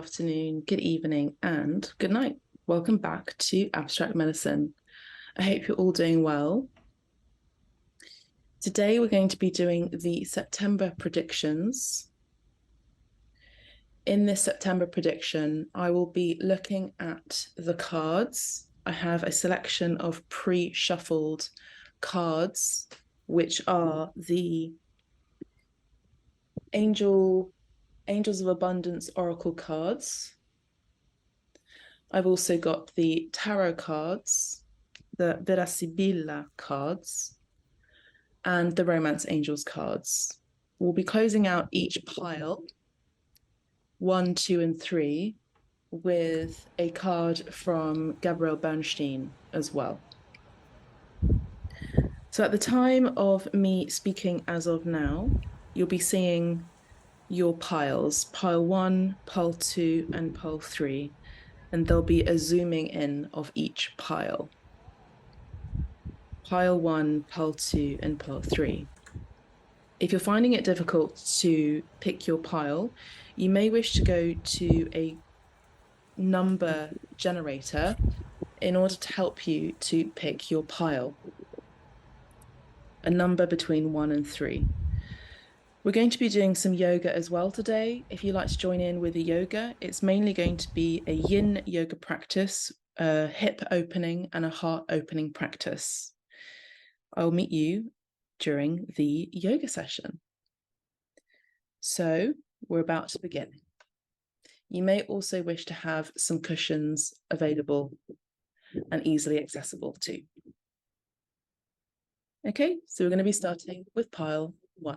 afternoon, good evening, and good night. Welcome back to Abstract Medicine. I hope you're all doing well. Today we're going to be doing the September predictions. In this September prediction, I will be looking at the cards. I have a selection of pre-shuffled cards, which are the Angels of Abundance Oracle cards. I've also got the tarot cards, the Vera Sibilla cards, and the Romance Angels cards. We'll be closing out each pile, 1, 2, and 3, with a card from Gabrielle Bernstein as well. So at the time of me speaking as of now, you'll be seeing your piles, pile 1, pile 2, and pile 3, and there'll be a zooming in of each pile. Pile 1, pile 2, and pile 3. If you're finding it difficult to pick your pile, you may wish to go to a number generator in order to help you to pick your pile. A number between 1 and 3. We're going to be doing some yoga as well today. If you'd like to join in with the yoga, it's mainly going to be a yin yoga practice, a hip opening and a heart opening practice. I'll meet you during the yoga session. So we're about to begin. You may also wish to have some cushions available and easily accessible too. Okay, so we're going to be starting with pile 1.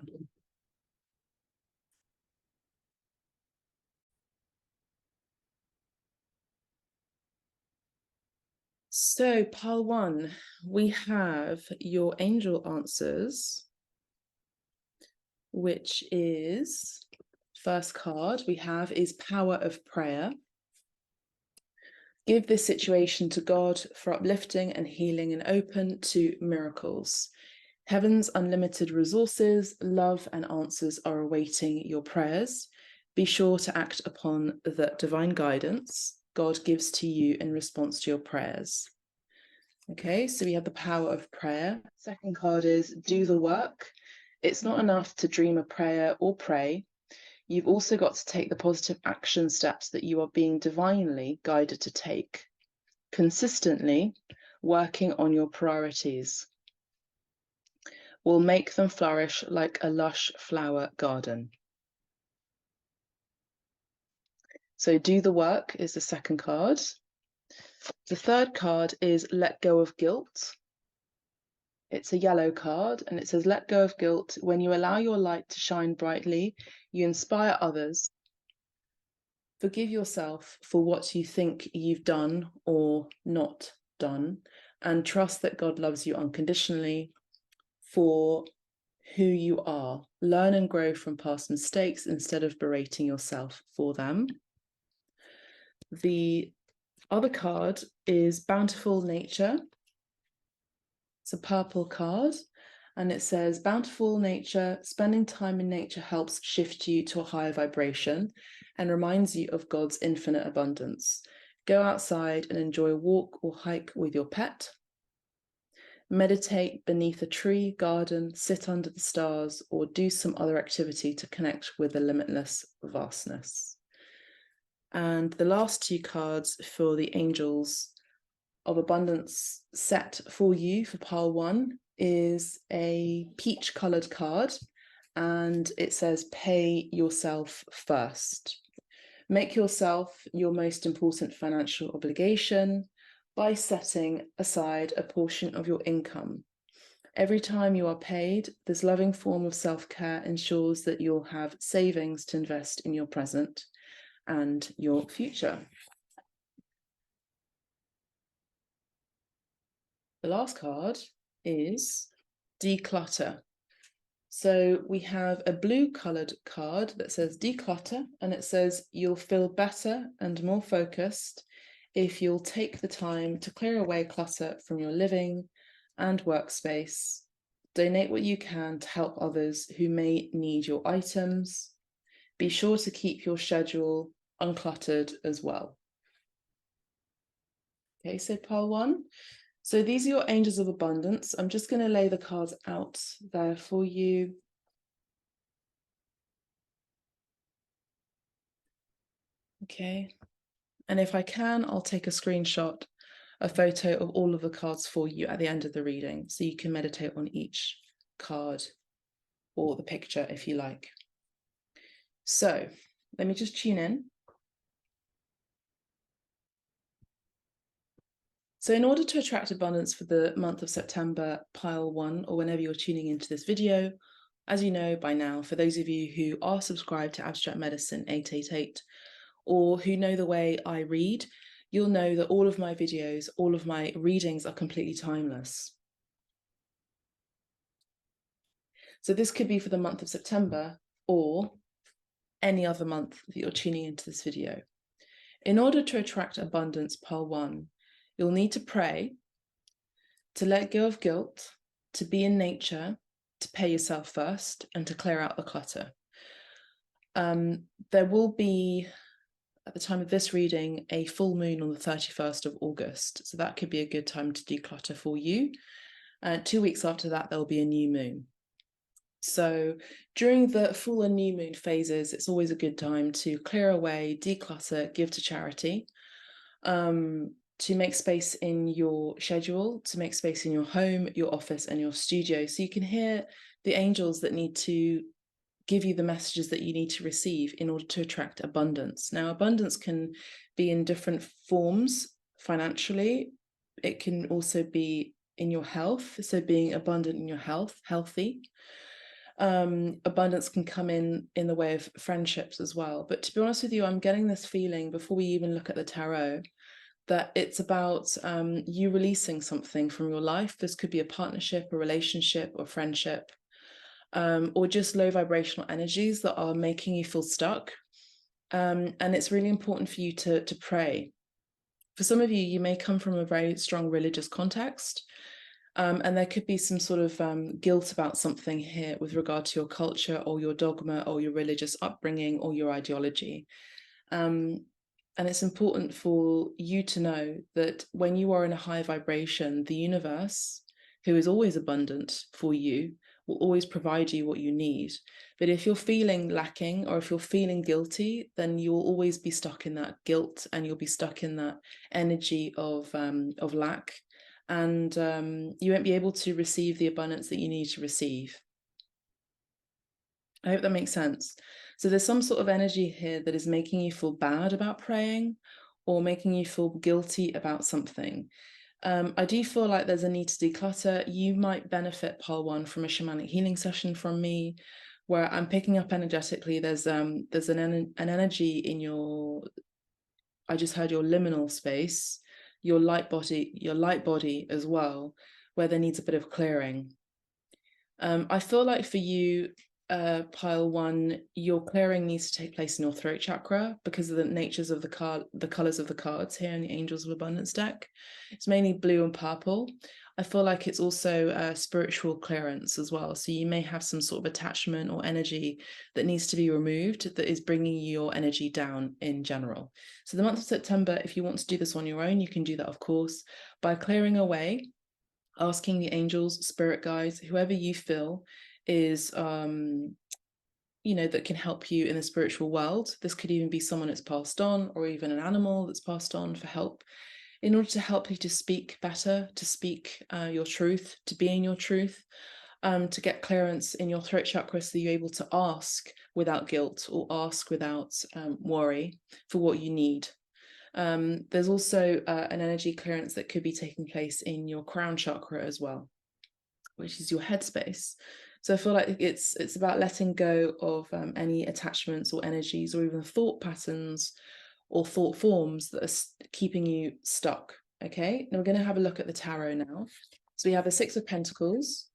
So pile 1, we have your angel answers, which is, first card we have is Power of Prayer. Give this situation to God for uplifting and healing and open to miracles. Heaven's unlimited resources, love and answers are awaiting your prayers. Be sure to act upon the divine guidance God gives to you in response to your prayers. Okay, so we have the Power of Prayer. Second card is Do the Work. It's not enough to dream a prayer or pray. You've also got to take the positive action steps that you are being divinely guided to take. Consistently working on your priorities will make them flourish like a lush flower garden. So Do the Work is the second card. The third card is Let Go of Guilt. It's a yellow card and it says, let go of guilt. When you allow your light to shine brightly, you inspire others. Forgive yourself for what you think you've done or not done, and trust that God loves you unconditionally for who you are. Learn and grow from past mistakes instead of berating yourself for them. The other card is Bountiful Nature. It's a purple card and it says, bountiful nature, spending time in nature helps shift you to a higher vibration and reminds you of God's infinite abundance. Go outside and enjoy a walk or hike with your pet. Meditate beneath a tree, garden, sit under the stars, or do some other activity to connect with the limitless vastness. And the last two cards for the Angels of Abundance set for you for pile 1 is a peach colored card and it says pay yourself first. Make yourself your most important financial obligation by setting aside a portion of your income. Every time you are paid, this loving form of self-care ensures that you'll have savings to invest in your present and your future. The last card is Declutter. So we have a blue colored card that says Declutter, and it says you'll feel better and more focused if you'll take the time to clear away clutter from your living and workspace. Donate what you can to help others who may need your items. Be sure to keep your schedule uncluttered as well. Okay, so pile 1. So these are your angels of abundance. I'm just going to lay the cards out there for you. Okay, and if I can, I'll take a screenshot, a photo of all of the cards for you at the end of the reading, so you can meditate on each card or the picture if you like. So let me just tune in. So in order to attract abundance for the month of September, pile 1, or whenever you're tuning into this video, as you know by now, for those of you who are subscribed to Abstract Medicine 888, or who know the way I read, you'll know that all of my videos, all of my readings are completely timeless. So this could be for the month of September or any other month that you're tuning into this video. In order to attract abundance, pile 1, you'll need to pray, to let go of guilt, to be in nature, to pay yourself first, and to clear out the clutter. There will be, at the time of this reading, a full moon on the 31st of August. So that could be a good time to declutter for you. 2 weeks after that, there'll be a new moon. So during the full and new moon phases, it's always a good time to clear away, declutter, give to charity, to make space in your schedule, to make space in your home, your office, and your studio, so you can hear the angels that need to give you the messages that you need to receive in order to attract abundance. Now, abundance can be in different forms financially. It can also be in your health, so being abundant in your health, healthy. Abundance can come in the way of friendships as well. But to be honest with you, I'm getting this feeling before we even look at the tarot that it's about you releasing something from your life. This could be a partnership, a relationship, or friendship, or just low vibrational energies that are making you feel stuck. And it's really important for you to pray. For some of you, you may come from a very strong religious context, and there could be some sort of guilt about something here with regard to your culture or your dogma or your religious upbringing or your ideology. And it's important for you to know that when you are in a high vibration, the universe, who is always abundant for you, will always provide you what you need. But if you're feeling lacking or if you're feeling guilty, then you'll always be stuck in that guilt and you'll be stuck in that energy of lack. And you won't be able to receive the abundance that you need to receive. I hope that makes sense. So there's some sort of energy here that is making you feel bad about praying or making you feel guilty about something. I do feel like there's a need to declutter. You might benefit, pile 1, from a shamanic healing session from me, where I'm picking up energetically. There's an energy in your, I just heard your liminal space, your light body as well, where there needs a bit of clearing. I feel like for you, pile 1, your clearing needs to take place in your throat chakra because of the natures of the colors of the cards here in the Angels of Abundance deck. It's mainly blue and purple. I feel like it's also a spiritual clearance as well. So you may have some sort of attachment or energy that needs to be removed that is bringing your energy down in general. So the month of September, if you want to do this on your own, you can do that, of course, by clearing away, asking the angels, spirit guides, whoever you feel is that can help you in the spiritual world. This could even be someone that's passed on, or even an animal that's passed on, for help, in order to help you to speak better, to speak your truth, to be in your truth, to get clearance in your throat chakra so you're able to ask without guilt or ask without worry for what you need. There's also an energy clearance that could be taking place in your crown chakra as well, which is your headspace. So I feel like it's about letting go of any attachments or energies or even thought patterns or thought forms that are keeping you stuck. Okay, now we're going to have a look at the tarot now. So we have the 6 of Pentacles,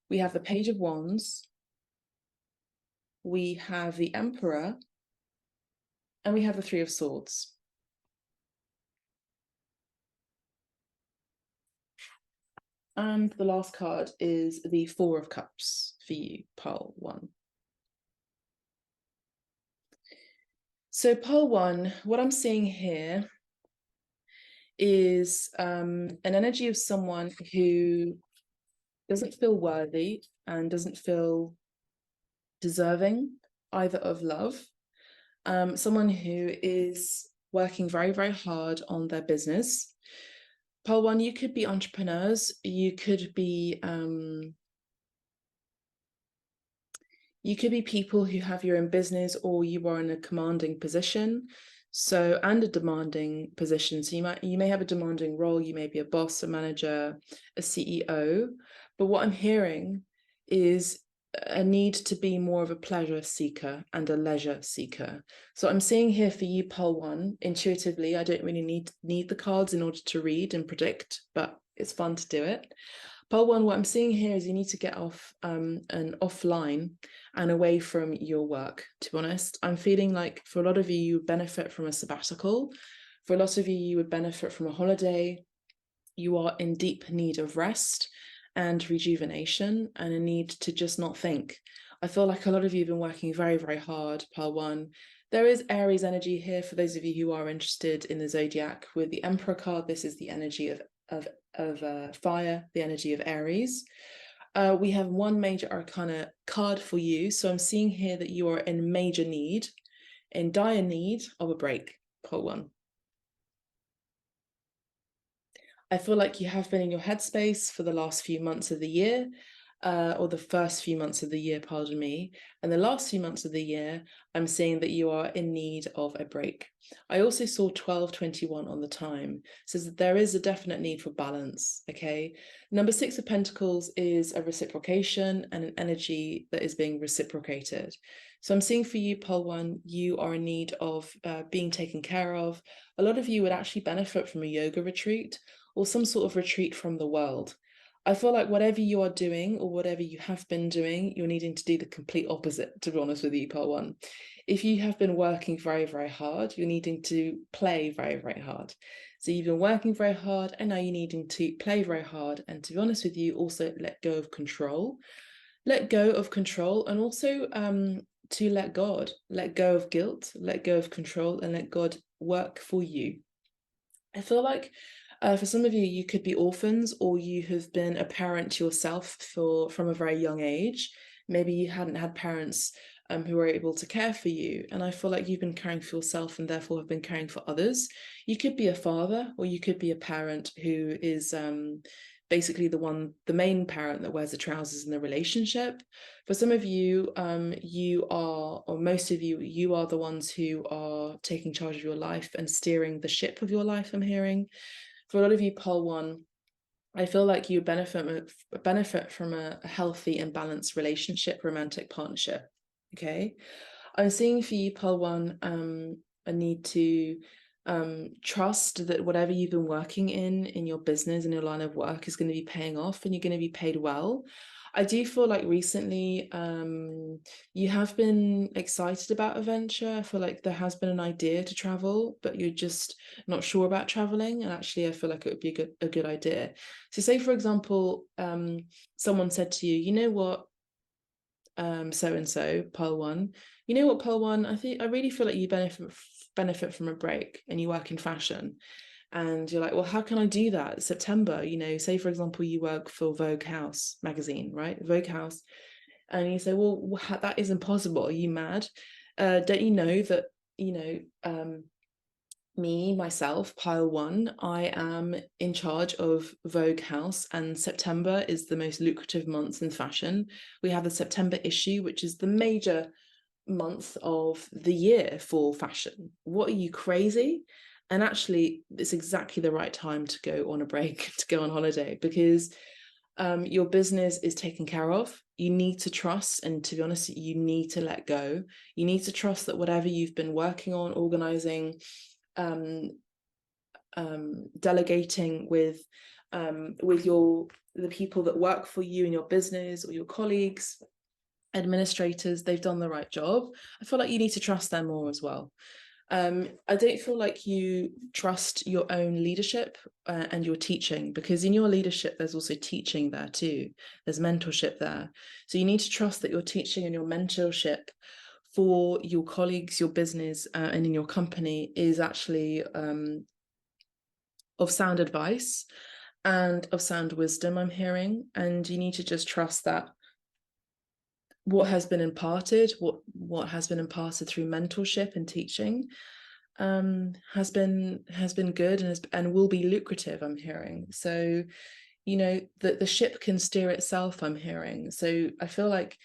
we have the Page of Wands, we have the Emperor, and we have the 3 of Swords. And the last card is the 4 of Cups for you, pile 1. So pole one, what I'm seeing here is an energy of someone who doesn't feel worthy and doesn't feel deserving either of love. Someone who is working very, very hard on their business. Pole one, you could be entrepreneurs, you could be people who have your own business, or you are in a commanding position. So, and a demanding position. So you may have a demanding role, you may be a boss, a manager, a CEO. But what I'm hearing is a need to be more of a pleasure seeker and a leisure seeker. So I'm seeing here for you, pole one, intuitively, I don't really need the cards in order to read and predict, but it's fun to do it. Pole one, what I'm seeing here is you need to get off and offline and away from your work, to be honest. I'm feeling like for a lot of you, you would benefit from a sabbatical. For a lot of you, you would benefit from a holiday. You are in deep need of rest and rejuvenation and a need to just not think. I feel like a lot of you have been working very, very hard, pile one. There is Aries energy here for those of you who are interested in the zodiac. With the Emperor card, this is the energy of fire, the energy of Aries. We have one major arcana card for you. So I'm seeing here that you are in major need, in dire need of a break, pole one. I feel like you have been in your headspace for the last few months of the year, or the first few months of the year, pardon me. And the last few months of the year, I'm seeing that you are in need of a break. I also saw 1221 on the time, says that there is a definite need for balance, okay? Number 6 of Pentacles is a reciprocation and an energy that is being reciprocated. So I'm seeing for you, pole one, you are in need of being taken care of. A lot of you would actually benefit from a yoga retreat or some sort of retreat from the world. I feel like whatever you are doing or whatever you have been doing, you're needing to do the complete opposite, to be honest with you, part one. If you have been working very, very hard, you're needing to play very, very hard. So you've been working very hard and now you're needing to play very hard. And to be honest with you, also let go of control. Let go of control and also to let go of guilt, let go of control and let God work for you. I feel like for some of you, you could be orphans or you have been a parent yourself from a very young age. Maybe you hadn't had parents who were able to care for you. And I feel like you've been caring for yourself and therefore have been caring for others. You could be a father or you could be a parent who is basically the main parent that wears the trousers in the relationship. For some of you, you are, or most of you, you are the ones who are taking charge of your life and steering the ship of your life, I'm hearing. For a lot of you, pole one, I feel like you benefit from a healthy and balanced relationship, romantic partnership. Okay. I'm seeing for you, pole one, a need to trust that whatever you've been working in your business and your line of work is going to be paying off and you're going to be paid well. I do feel like recently you have been excited about a venture. I feel like there has been an idea to travel, but you're just not sure about traveling. And actually, I feel like it would be a good idea. So say, for example, someone said to you, you know what, so-and-so, pile one, you know what, pile one, I really feel like you benefit from a break and you work in fashion. And you're like, well, how can I do that? September, say, for example, you work for Vogue House magazine, right? Vogue House. And you say, well, that is impossible. Are you mad? Don't you know that, myself, pile one, I am in charge of Vogue House, and September is the most lucrative month in fashion. We have the September issue, which is the major month of the year for fashion. What are you, crazy? And actually, it's exactly the right time to go on a break, to go on holiday, because your business is taken care of. You need to trust, and to be honest, you need to let go. You need to trust that whatever you've been working on, organizing, delegating with the people that work for you in your business or your colleagues, administrators, they've done the right job. I feel like you need to trust them more as well. I don't feel like you trust your own leadership and your teaching, because in your leadership, there's also teaching there too. There's mentorship there. So you need to trust that your teaching and your mentorship for your colleagues, your business, and in your company is actually of sound advice and of sound wisdom, I'm hearing. And you need to just trust that what has been imparted, what has been imparted through mentorship and teaching, has been good and will be lucrative, I'm hearing. So, you know, the ship can steer itself, I'm hearing. So I feel like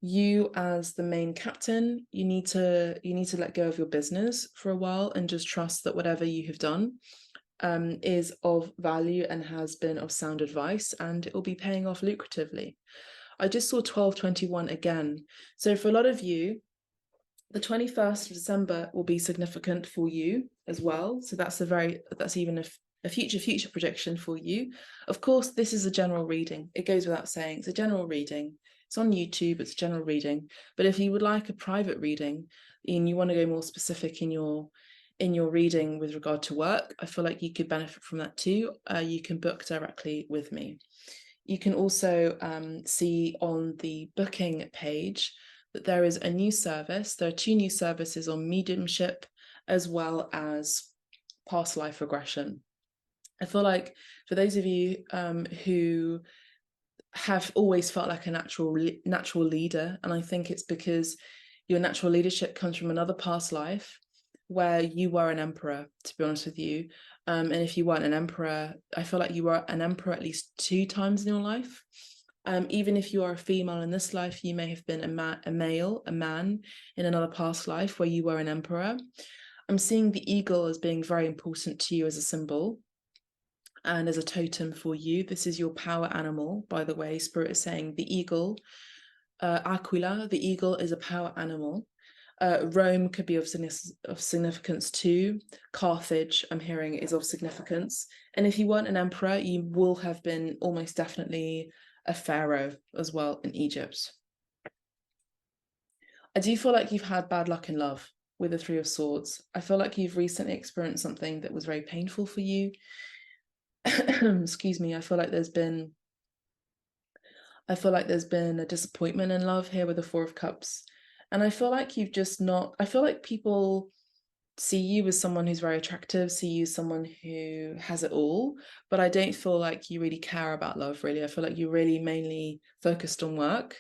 you, as the main captain, you need to let go of your business for a while and just trust that whatever you have done is of value and has been of sound advice, and it will be paying off lucratively. I just saw 1221 again. So for a lot of you, the 21st of December will be significant for you as well. So that's even a future prediction for you. Of course, this is a general reading. It goes without saying, it's a general reading. It's on YouTube, it's a general reading. But if you would like a private reading and you want to go more specific in your reading with regard to work, I feel like you could benefit from that too. You can book directly with me. You can also see on the booking page that there is a new service. There are 2 new services on mediumship as well as past life regression. I feel like for those of you who have always felt like a natural leader, and I think it's because your natural leadership comes from another past life where you were an emperor, to be honest with you. And if you weren't an emperor, I feel like you were an emperor at least 2 times in your life. Even if you are a female in this life, you may have been a man in another past life where you were an emperor. I'm seeing the eagle as being very important to you as a symbol and as a totem for you. This is your power animal, by the way. Spirit is saying the eagle, Aquila, the eagle is a power animal. Rome could be of significance too. Carthage, I'm hearing, is of significance. And if you weren't an emperor, you will have been almost definitely a pharaoh as well in Egypt. I do feel like you've had bad luck in love with the 3 of Swords. I feel like you've recently experienced something that was very painful for you. Excuse me. I feel like there's been a disappointment in love here with the 4 of Cups. And I feel like I feel like people see you as someone who's very attractive, see you as someone who has it all, but I don't feel like you really care about love, really. I feel like you're really mainly focused on work.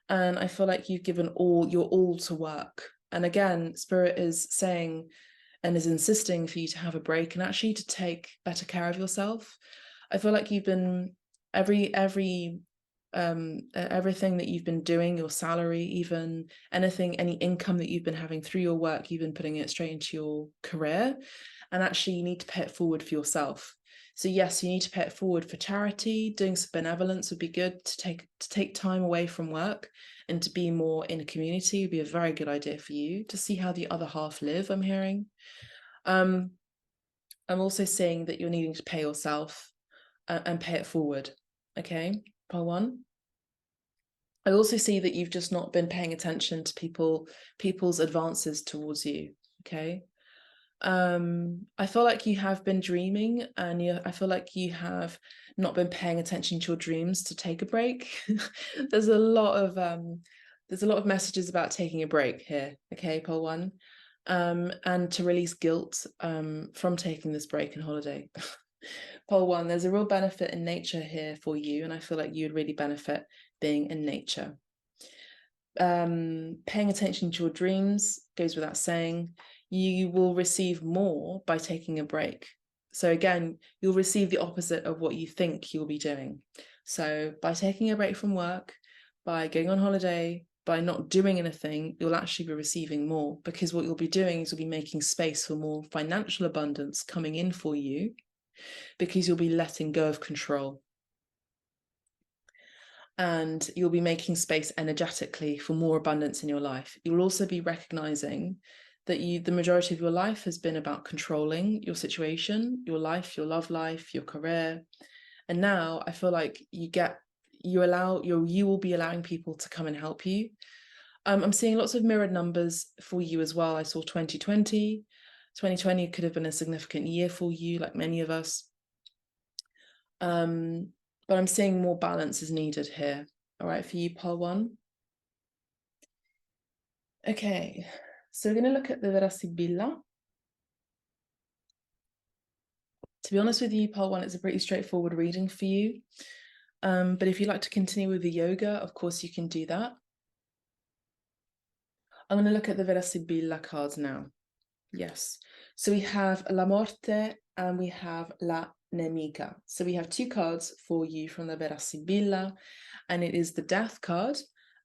And I feel like you've given your all to work. And again, Spirit is saying and is insisting for you to have a break and actually to take better care of yourself. I feel like you've been everything that you've been doing, your salary, even any income that you've been having through your work, you've been putting it straight into your career. And actually you need to pay it forward for yourself. So yes, you need to pay it forward for charity. Doing some benevolence would be good. To take time away from work and to be more in a community would be a very good idea for you, to see how the other half live, I'm hearing. I'm also seeing that you're needing to pay yourself and pay it forward. Okay, pile 1. I also see that you've just not been paying attention to people's advances towards you. Okay. I feel like you have been dreaming, and I feel like you have not been paying attention to your dreams to take a break. There's a lot of messages about taking a break here. Okay, pole 1. And to release guilt from taking this break and holiday. Pole 1, there's a real benefit in nature here for you, and I feel like you'd really benefit being in nature. Paying attention to your dreams goes without saying. You will receive more by taking a break. So again, you'll receive the opposite of what you think you'll be doing. So by taking a break from work, by going on holiday, by not doing anything, you'll actually be receiving more, because what you'll be doing is you'll be making space for more financial abundance coming in for you, because you'll be letting go of control. And you'll be making space energetically for more abundance in your life. You'll also be recognizing that the majority of your life has been about controlling your situation, your life, your love life, your career. And now I feel like you will be allowing people to come and help you. I'm seeing lots of mirrored numbers for you as well. I saw 2020. 2020 could have been a significant year for you, like many of us. But I'm seeing more balance is needed here. All right, for you, pile 1. Okay, so we're going to look at the Vera Sibilla. To be honest with you, Pole 1, it's a pretty straightforward reading for you. But if you'd like to continue with the yoga, of course you can do that. I'm going to look at the Vera Sibilla cards now. Yes. So we have La Morte and we have La Nemica. So we have 2 cards for you from the Vera Sibilla, and it is the Death card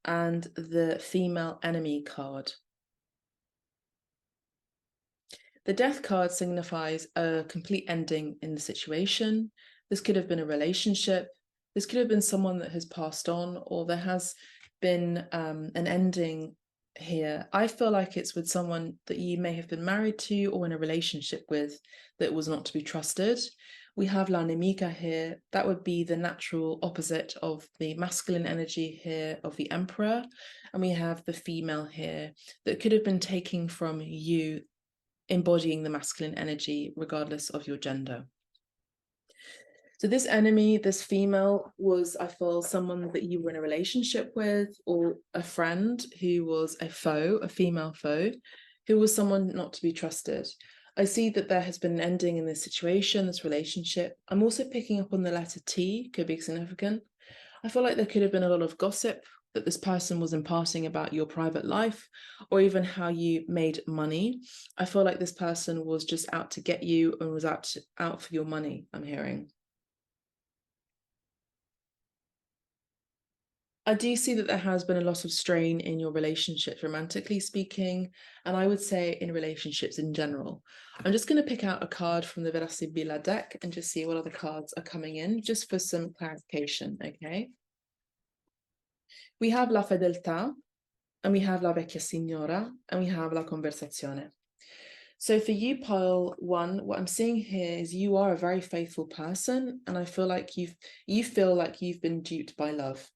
and the Female Enemy card. The Death card signifies a complete ending in the situation. This could have been a relationship. This could have been someone that has passed on, or there has been an ending here. I feel like it's with someone that you may have been married to or in a relationship with that was not to be trusted. We have La Nemica here. That would be the natural opposite of the masculine energy here of the Emperor. And we have the female here that could have been taken from you, embodying the masculine energy regardless of your gender. So this enemy, this female, was, I feel, someone that you were in a relationship with, or a friend who was a foe, a female foe, who was someone not to be trusted. I see that there has been an ending in this situation, this relationship. I'm also picking up on the letter T, could be significant. I feel like there could have been a lot of gossip that this person was imparting about your private life, or even how you made money. I feel like this person was just out to get you and was out for your money, I'm hearing. I do see that there has been a lot of strain in your relationships, romantically speaking, and I would say in relationships in general. I'm just going to pick out a card from the Vera Sibilla deck and just see what other cards are coming in, just for some clarification, okay? We have La Fedeltà, and we have La Vecchia Signora, and we have La Conversazione. So for you, pile 1, what I'm seeing here is you are a very faithful person, and I feel like you feel like you've been duped by love.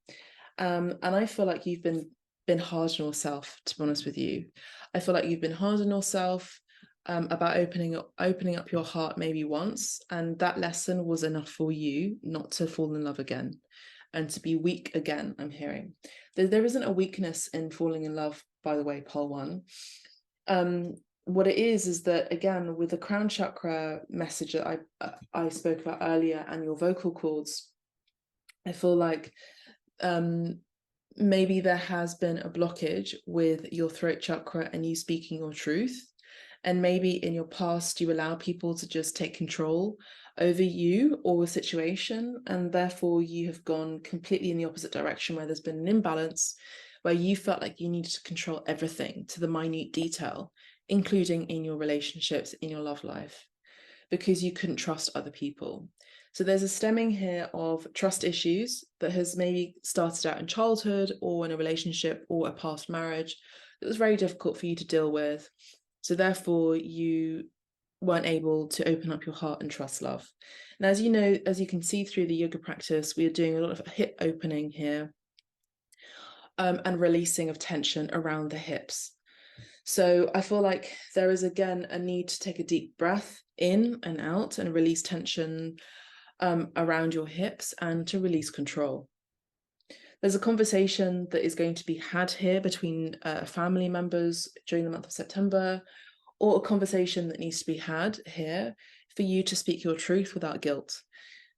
And I feel like you've been hard on yourself, to be honest with you. I feel like you've been hard on yourself about opening up your heart maybe once, and that lesson was enough for you not to fall in love again and to be weak again, I'm hearing. There isn't a weakness in falling in love, by the way, pole 1. What it is that, again, with the crown chakra message that I spoke about earlier and your vocal cords, I feel like maybe there has been a blockage with your throat chakra and you speaking your truth. And maybe in your past, you allow people to just take control over you or a situation, and therefore you have gone completely in the opposite direction, where there's been an imbalance, where you felt like you needed to control everything to the minute detail, including in your relationships, in your love life, because you couldn't trust other people. So there's a stemming here of trust issues that has maybe started out in childhood or in a relationship or a past marriage that was very difficult for you to deal with. So therefore you weren't able to open up your heart and trust love. Now, as you know, as you can see through the yoga practice, we are doing a lot of hip opening here and releasing of tension around the hips. So I feel like there is, again, a need to take a deep breath in and out and release tension around your hips and to release control. There's a conversation that is going to be had here between family members during the month of September, or a conversation that needs to be had here for you to speak your truth without guilt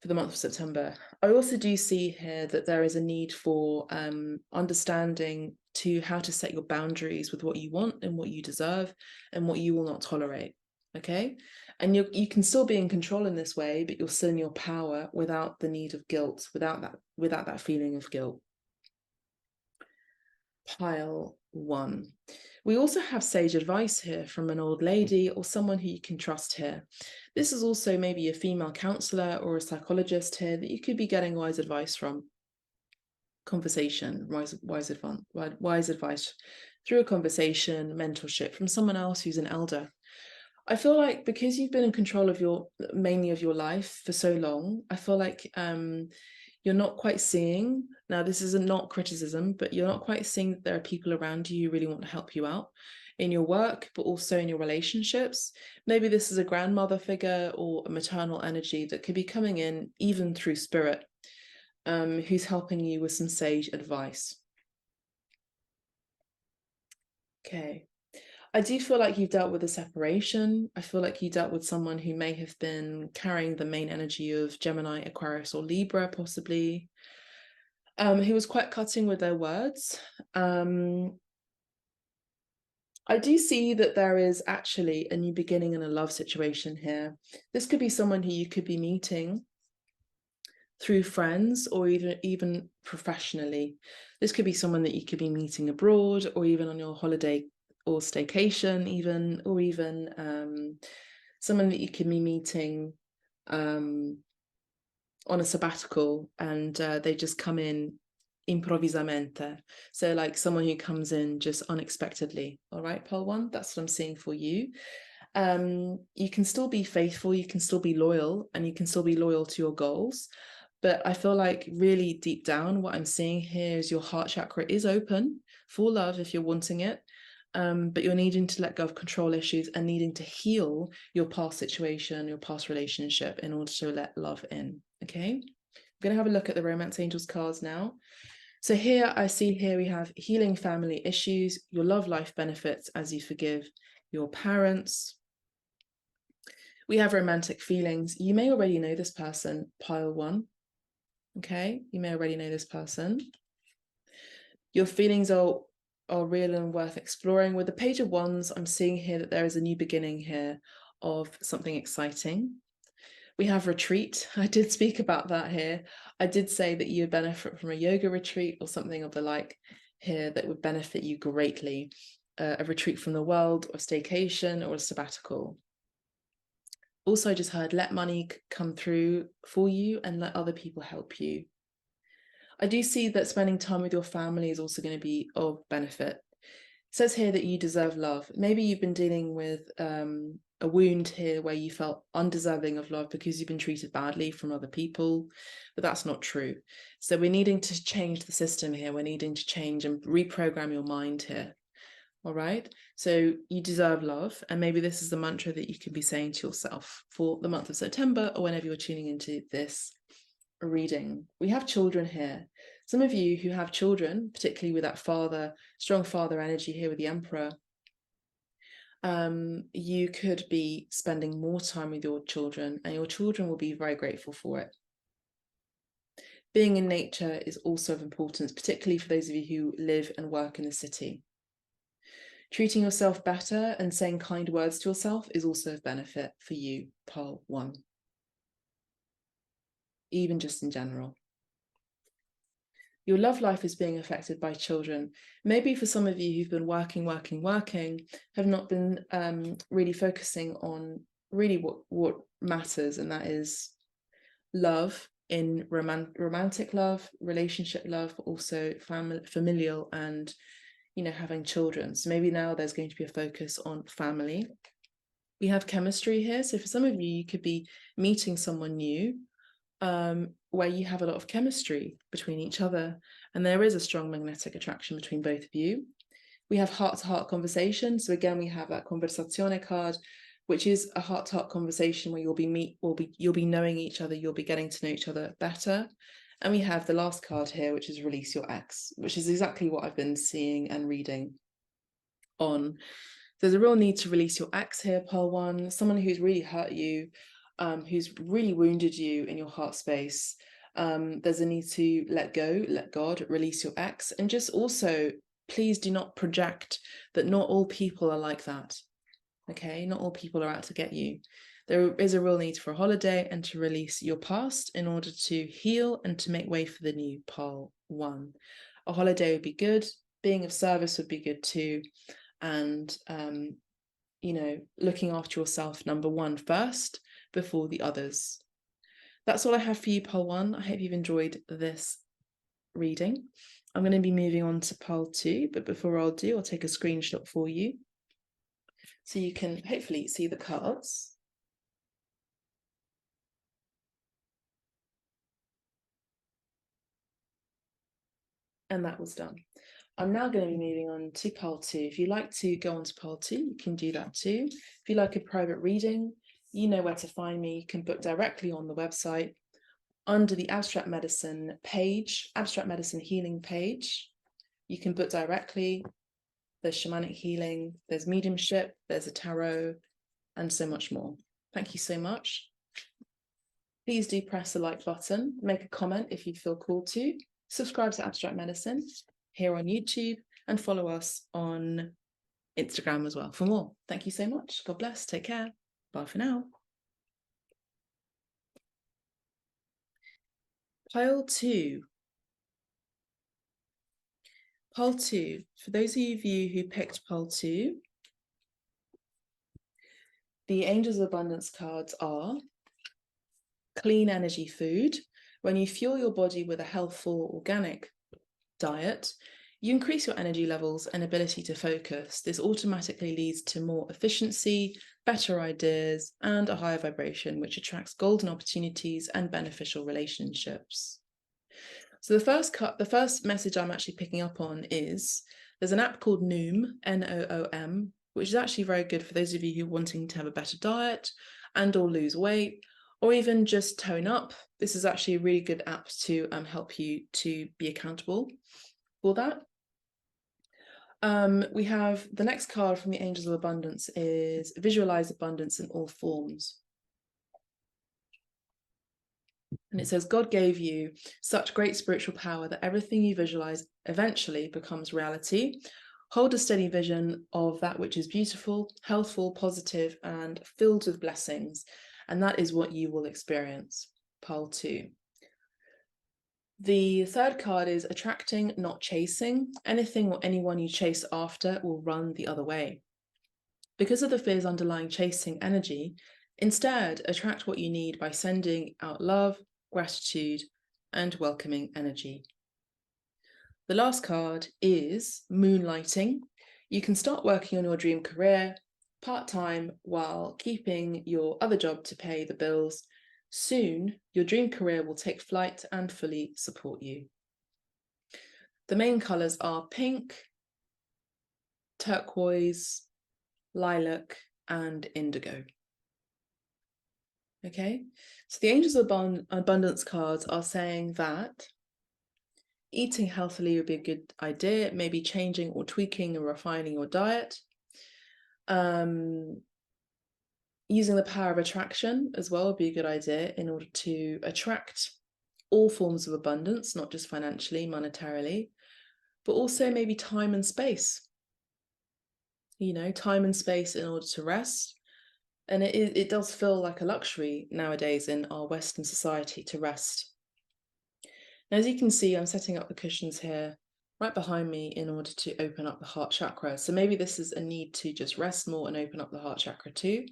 for the month of September. I also do see here that there is a need for understanding to how to set your boundaries with what you want and what you deserve and what you will not tolerate. Okay, and you can still be in control in this way, but you're still in your power without the need of guilt, without that feeling of guilt. Pile 1. We also have sage advice here from an old lady or someone who you can trust here. This is also maybe a female counselor or a psychologist here that you could be getting wise advice from. Conversation, wise advice through a conversation, mentorship from someone else who's an elder. I feel like because you've been in control of mainly of your life for so long, I feel like you're not quite seeing, now this is not criticism, but you're not quite seeing that there are people around you who really want to help you out in your work, but also in your relationships. Maybe this is a grandmother figure or a maternal energy that could be coming in even through spirit, who's helping you with some sage advice. Okay. I do feel like you've dealt with a separation. I feel like you dealt with someone who may have been carrying the main energy of Gemini, Aquarius, or Libra, possibly, who was quite cutting with their words. I do see that there is actually a new beginning in a love situation here. This could be someone who you could be meeting through friends or even professionally. This could be someone that you could be meeting abroad or even on your holiday or staycation even, or even someone that you can be meeting on a sabbatical, and they just come in improvisamente. So like someone who comes in just unexpectedly. All right, Pole 1, that's what I'm seeing for you. You can still be faithful, you can still be loyal, and you can still be loyal to your goals. But I feel like really deep down, what I'm seeing here is your heart chakra is open for love if you're wanting it. But you're needing to let go of control issues and needing to heal your past situation, your past relationship in order to let love in. Okay, I'm going to have a look at the Romance Angels cards now. So here I see here we have healing family issues, your love life benefits as you forgive your parents. We have romantic feelings. You may already know this person, pile 1. Okay, you may already know this person. Your feelings are real and worth exploring. With the Page of Wands, I'm seeing here that there is a new beginning here of something exciting. We have retreat. I did speak about that here. I did say that you would benefit from a yoga retreat or something of the like here that would benefit you greatly. A retreat from the world, or staycation, or a sabbatical. Also, I just heard let money come through for you and let other people help you. I do see that spending time with your family is also going to be of benefit. It says here that you deserve love. Maybe you've been dealing with a wound here where you felt undeserving of love because you've been treated badly from other people, but that's not true. So we're needing to change the system here. We're needing to change and reprogram your mind here. All right, so you deserve love, and maybe this is the mantra that you can be saying to yourself for the month of September or whenever you're tuning into this reading. We have children here. Some of you who have children, particularly with that father, strong father energy here with the Emperor, you could be spending more time with your children, and your children will be very grateful for it. Being in nature is also of importance, particularly for those of you who live and work in the city. Treating yourself better and saying kind words to yourself is also of benefit for you, pile 1. Even just in general. Your love life is being affected by children. Maybe for some of you who've been working, have not been really focusing on really what matters, and that is love in romantic love, relationship love, but also familial and having children. So maybe now there's going to be a focus on family. We have chemistry here. So for some of you, you could be meeting someone new where you have a lot of chemistry between each other, and there is a strong magnetic attraction between both of you. We have heart-to-heart conversation. So again, we have that conversazione card, which is a heart-to-heart conversation where you'll be knowing each other, you'll be getting to know each other better. And we have the last card here, which is release your ex, which is exactly what I've been seeing and reading on. There's a real need to release your ex here, pile 1, someone who's really hurt you, who's really wounded you in your heart space. There's a need to let go, let God, release your ex, and just also, please do not project that not all people are like that. Okay, not all people are out to get you. There is a real need for a holiday and to release your past in order to heal and to make way for the new, pile 1. A holiday would be good. Being of service would be good too. And, looking after yourself, number 1 first, before the others. That's all I have for you, pile 1. I hope you've enjoyed this reading. I'm going to be moving on to pile 2, but before I'll take a screenshot for you so you can hopefully see the cards. And that was done. I'm now going to be moving on to pile 2. If you'd like to go on to pile 2, you can do that too. If you like a private reading, you know where to find me. You can book directly on the website under the Abstract Medicine page, Abstract Medicine Healing page. You can book directly. there's shamanic healing, there's mediumship, there's a tarot, and so much more. Thank you so much. Please do press the like button, make a comment if you feel called to, subscribe to Abstract Medicine here on YouTube, and follow us on Instagram as well for more. Thank you so much. God bless. Take care. Bye for now. Pile 2. Pile 2. For those of you who picked Pile 2, the Angels of Abundance cards are clean energy food. When you fuel your body with a healthful, organic diet, you increase your energy levels and ability to focus. This automatically leads to more efficiency, better ideas, and a higher vibration, which attracts golden opportunities and beneficial relationships. So the first message I'm actually picking up on is there's an app called Noom, Noom, which is actually very good for those of you who are wanting to have a better diet and or lose weight, or even just tone up. This is actually a really good app to help you to be accountable for that. We have the next card from the Angels of Abundance is visualize abundance in all forms. And it says, God gave you such great spiritual power that everything you visualize eventually becomes reality. Hold a steady vision of that which is beautiful, healthful, positive, and filled with blessings. And that is what you will experience. Pile 2. The third card is attracting, not chasing. Anything or anyone you chase after will run the other way. Because of the fear's underlying chasing energy, instead attract what you need by sending out love, gratitude, and welcoming energy. The last card is moonlighting. You can start working on your dream career part-time while keeping your other job to pay the bills. Soon, your dream career will take flight and fully support you. The main colours are pink, turquoise, lilac, and indigo. Okay, so the Angels of Abundance cards are saying that eating healthily would be a good idea, maybe changing or tweaking and refining your diet. Using the power of attraction as well would be a good idea in order to attract all forms of abundance, not just financially, monetarily, but also maybe time and space. You know, time and space in order to rest. And it does feel like a luxury nowadays in our Western society to rest. Now, as you can see, I'm setting up the cushions here right behind me in order to open up the heart chakra. So maybe this is a need to just rest more and open up the heart chakra too.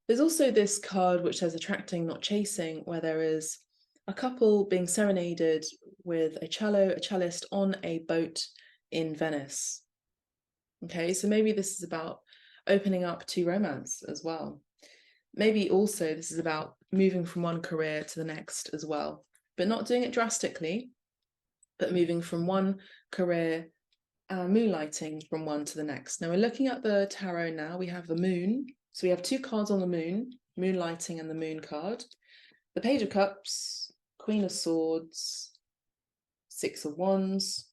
There's also this card which says attracting, not chasing, where there is a couple being serenaded with a cellist on a boat in Venice. Okay, so maybe this is about opening up to romance as well. Maybe also this is about moving from one career to the next as well, but not doing it drastically, but moving from one career, moonlighting from one to the next. Now we're looking at the tarot now. We have the moon. So we have 2 cards on the moon, moonlighting and the moon card. The Page of Cups, Queen of Swords, 6 of Wands,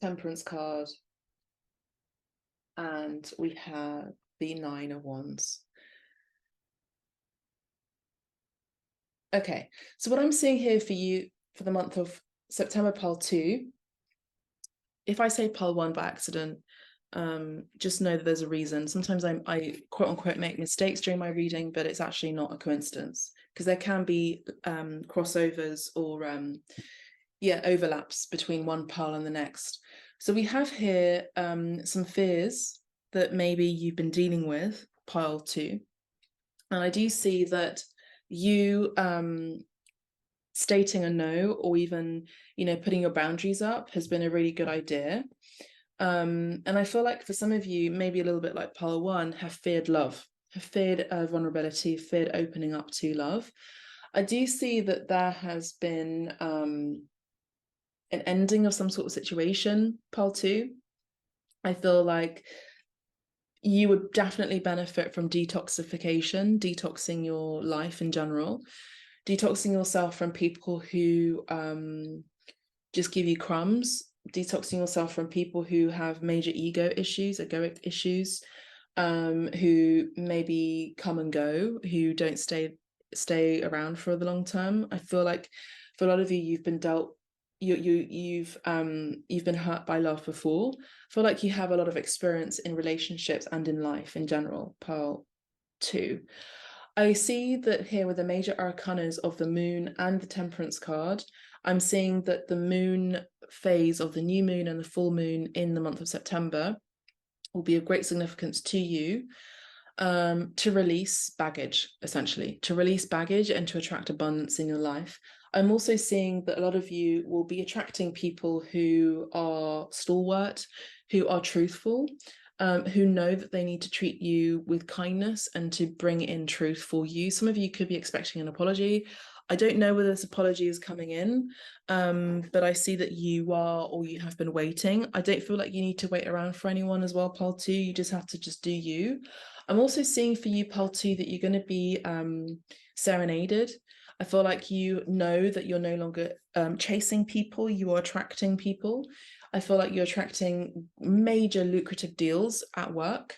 Temperance card, and we have the 9 of Wands. Okay, so what I'm seeing here for you for the month of September, pile 2, if I say pile 1 by accident, just know that there's a reason. Sometimes I quote unquote make mistakes during my reading, but it's actually not a coincidence, because there can be crossovers or overlaps between one pile and the next. So we have here some fears that maybe you've been dealing with, pile 2, and I do see that you stating a no, or even, you know, putting your boundaries up has been a really good idea. And I feel like for some of you, maybe a little bit like pile 1, have feared love, have feared vulnerability, feared opening up to love. I do see that there has been an ending of some sort of situation, pile 2. I feel like you would definitely benefit from detoxing your life in general. detoxing yourself from people who just give you crumbs, detoxing yourself from people who have major ego issues, egoic issues, who maybe come and go, who don't stay around for the long term. I feel like for a lot of you, you've been you've been hurt by love before. I feel like you have a lot of experience in relationships and in life in general. Pearl 2. I see that here with the major arcanas of the moon and the temperance card, I'm seeing that the moon phase of the new moon and the full moon in the month of September will be of great significance to you, to release baggage, essentially, to release baggage and to attract abundance in your life. I'm also seeing that a lot of you will be attracting people who are stalwart, who are truthful, who know that they need to treat you with kindness and to bring in truth for you. Some of you could be expecting an apology. I don't know whether this apology is coming in, but I see that you are, or you have been waiting. I don't feel like you need to wait around for anyone as well, Pal 2. You just have to just do you. I'm also seeing for you, Pal 2, that you're going to be serenaded. I feel like you know that you're no longer chasing people, you are attracting people. I feel like you're attracting major lucrative deals at work.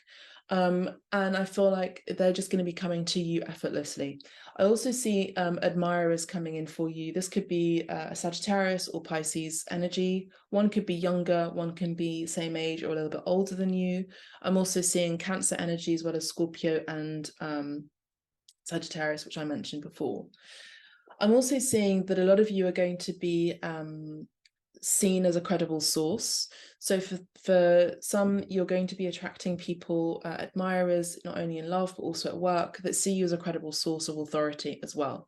And I feel like they're just going to be coming to you effortlessly. I also see admirers coming in for you. This could be a Sagittarius or Pisces energy. One could be younger, one can be same age or a little bit older than you. I'm also seeing Cancer energy as well as Scorpio and Sagittarius, which I mentioned before. I'm also seeing that a lot of you are going to be seen as a credible source. So for some, you're going to be attracting people, admirers, not only in love, but also at work, that see you as a credible source of authority as well.